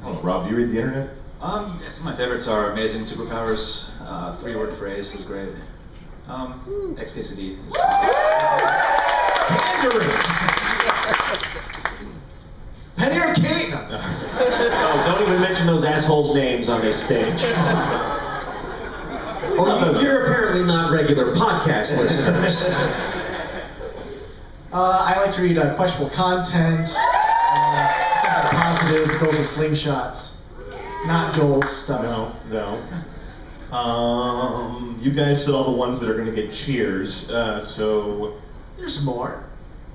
Oh, Rob, do you read the internet? Yeah, some of my favorites are Amazing Superpowers, 3-word phrase is great. XKCD is Penny Arcade! Oh, don't even mention those assholes' names on this stage. Oh, you're apparently not regular podcast listeners. I like to read questionable content, something positive, goes with slingshots. Not Joel's stuff. No. You guys said all the ones that are going to get cheers, so... There's more.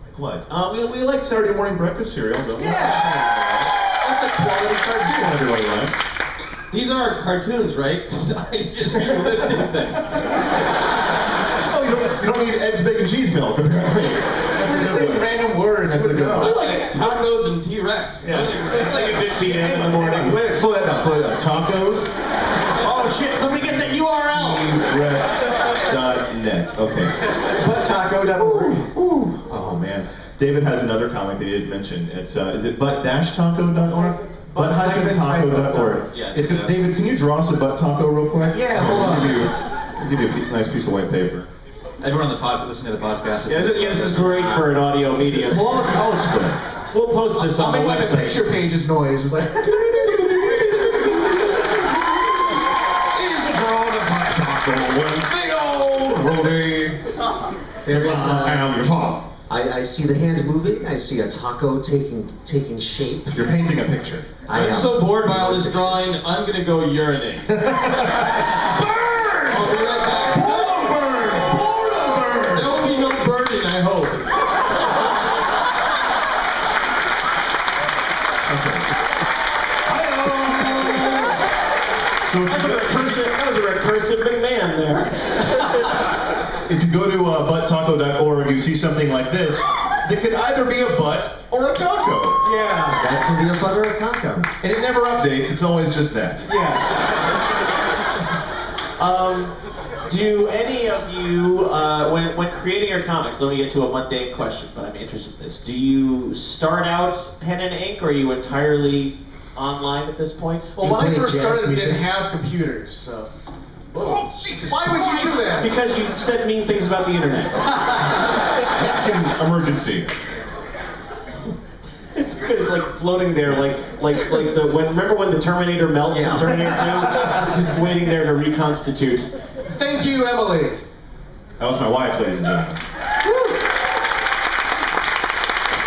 Like what? We like Saturday morning breakfast cereal, don't we? Yeah! That's a quality cartoon everybody likes. These are cartoons, right? Because I just read listing things. Oh, you don't need eggs, bacon, cheese milk, apparently. That's just saying random words. That's a good one. I like tacos and T-Rex. Yeah. I like a big beat in the morning. Wait, slow that down. Tacos. Oh shit, somebody get that URL! T-Rex.net. Okay. Buttaco.org. Oh man. David has another comic that he didn't mention. It's is it butt-taco.org? Butt-taco.org. Yeah, David, can you draw us a butt taco real quick? Yeah, hold on. I'll give you a nice piece of white paper. Everyone on the pod listening to the podcast is... Yeah, this is great for an audio medium. Well, I'll explain. We'll post this on the I'll make like a website. picture page's noise. It's like... Here's a drawing of butt taco with the old roadie. There is, I am your father. I see the hand moving. I see a taco taking shape. You're painting a picture. I'm so bored by all this drawing, I'm gonna go urinate. Burn! I'll be right back. Boredom burn! There will be no burning, I hope. So That was a recursive McMahon there. if you go to buttaco.org, you see something like this. That could either be a butt or a taco. Yeah. That can be a butt or a taco. And it never updates. It's always just that. Yes. Do any of you, when creating your comics, let me get to a mundane question, but I'm interested in this. Do you start out pen and ink, or are you entirely online at this point? Well, Do you when I play first jazz started, we music? didn't have computers, so... Oh, Jesus. Why would you do that? Because you said mean things about the internet. Napkin emergency. It's good. It's like floating there, remember when the Terminator melts in Terminator 2? Just waiting there to reconstitute. Thank you, Emily. That was my wife, ladies and gentlemen.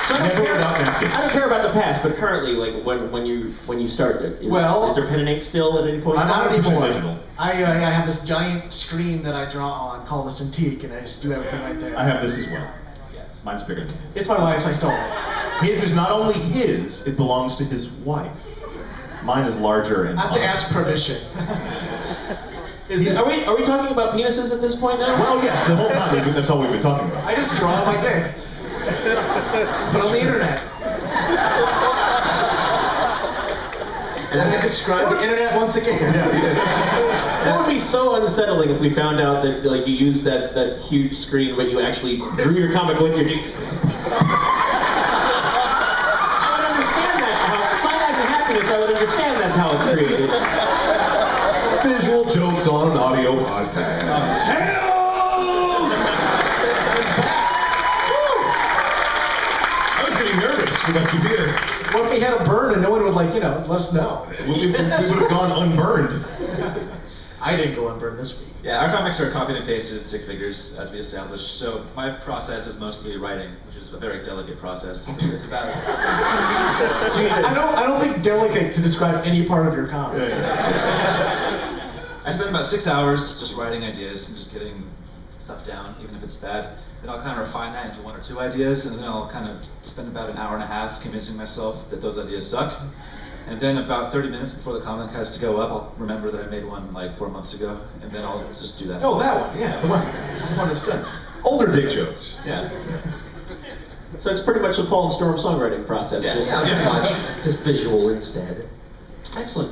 So I Never without napkins. don't care about the past, but currently, like when you started, Well, is there pen and ink still at any point? I'm Not 100% anymore. digital. I have this giant screen that I draw on called a Cintiq, and I just do everything right there. I have this as well. Mine's bigger than his. It's my wife's, I stole it. His is not only his, it belongs to his wife. Mine is larger and I have to ask permission. Are we talking about penises at this point now? Well, yes, the whole time, that's all we've been talking about. I just draw my dick. But on the internet. And then I describe the internet once again. Yeah, yeah. That would be so unsettling if we found out that like you used that huge screen, but you actually drew your comic with your dick. I would understand that. Sign Life and Happiness, I would understand that's how it's created. Visual jokes on an audio podcast. I was getting nervous without you here. What if we had a burn and no one would, let us know? We would have gone unburned. I didn't go unburned this week. Yeah, our comics are copied and pasted in 6 figures, as we established. So my process is mostly writing, which is a very delicate process. It's about... I don't think delicate can describe any part of your comic. I spend about 6 hours just writing ideas and just getting stuff down, even if it's bad. Then I'll kind of refine that into 1 or 2 ideas, and then I'll kind of spend about an hour and a half convincing myself that those ideas suck. And then about 30 minutes before the comic has to go up, I'll remember that I made one like 4 months ago, and then I'll just do that. Oh, that one, yeah, the one. This is the one that's done. Older dick jokes. Yeah. So it's pretty much the Paul and Storm songwriting process. Yeah. Just, Pretty much. Just visual instead. Excellent.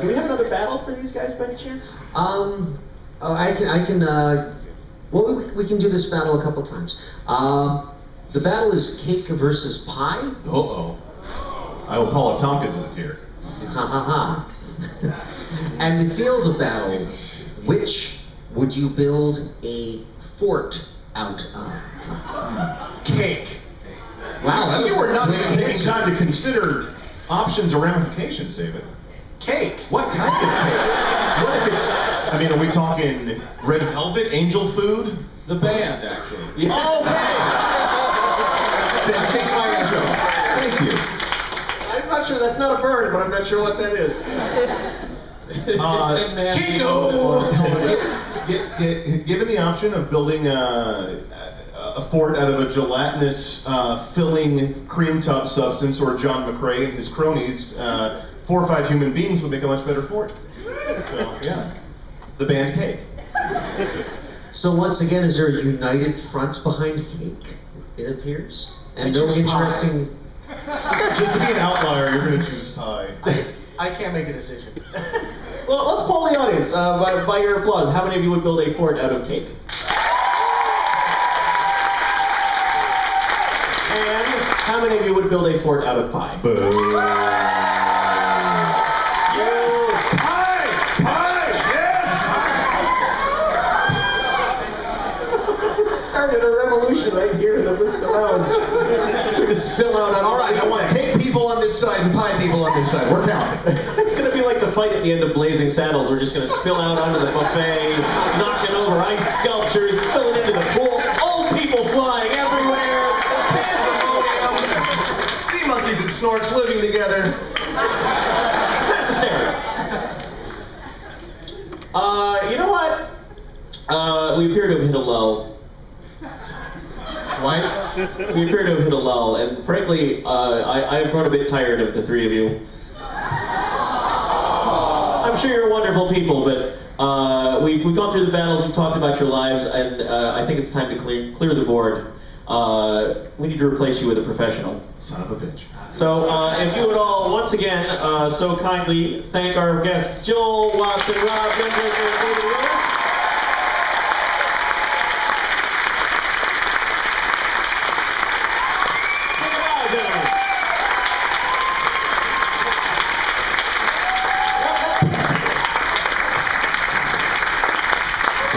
Do we have another battle for these guys by any chance? Well, we can do this battle a couple times. The battle is cake versus pie. Uh-oh. I I hope Paul F. Tompkins isn't here. Ha ha ha. And the field of battle, Jesus. which would you build a fort out of? Cake. Wow, that You was were not quick even taking answer. time to consider options or ramifications, David. Cake. What kind of cake? What if it's, I mean, are we talking red velvet, angel food? The band, actually. Okay! Then change my answer. Thank you. I'm not sure, that's not a bird, but I'm not sure what that is. Given the option of building a fort out of a gelatinous filling cream tub substance, or John McCrae and his cronies, 4 or 5 human beings would make a much better fort. So, yeah. The band Cake. So once again, is there a united front behind cake? It appears, and I no choose interesting. Just to be an outlier, you're going to choose pie. I can't make a decision. Well, let's poll the audience. By your applause, how many of you would build a fort out of cake? And how many of you would build a fort out of pie? Boo. Started a revolution right here in the Vista Lounge. It's going to spill out on All right, I want cake people on this side and pie people on this side. We're counting. It's going to be like the fight at the end of Blazing Saddles. We're just going to spill out onto the buffet, knocking over ice sculptures, spilling into the pool, old people flying everywhere, pandemonium, Sea monkeys and snorks living together. necessary. You know what? We appear to have hit a lull. What? We appear to have hit a lull, and frankly, I've grown a bit tired of the 3 of you. I'm sure you're wonderful people, but we've gone through the battles, we've talked about your lives, and I think it's time to clear the board. We need to replace you with a professional. Son of a bitch. So if you would all, once again, so kindly thank our guests, Joel, Watson, Rob, Denver, and David Willis.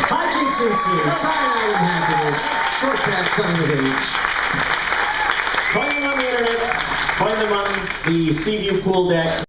Hijinks ensue, cyanide and happiness, short back coming of age. Find them on the internet, find them on the Seaview pool deck.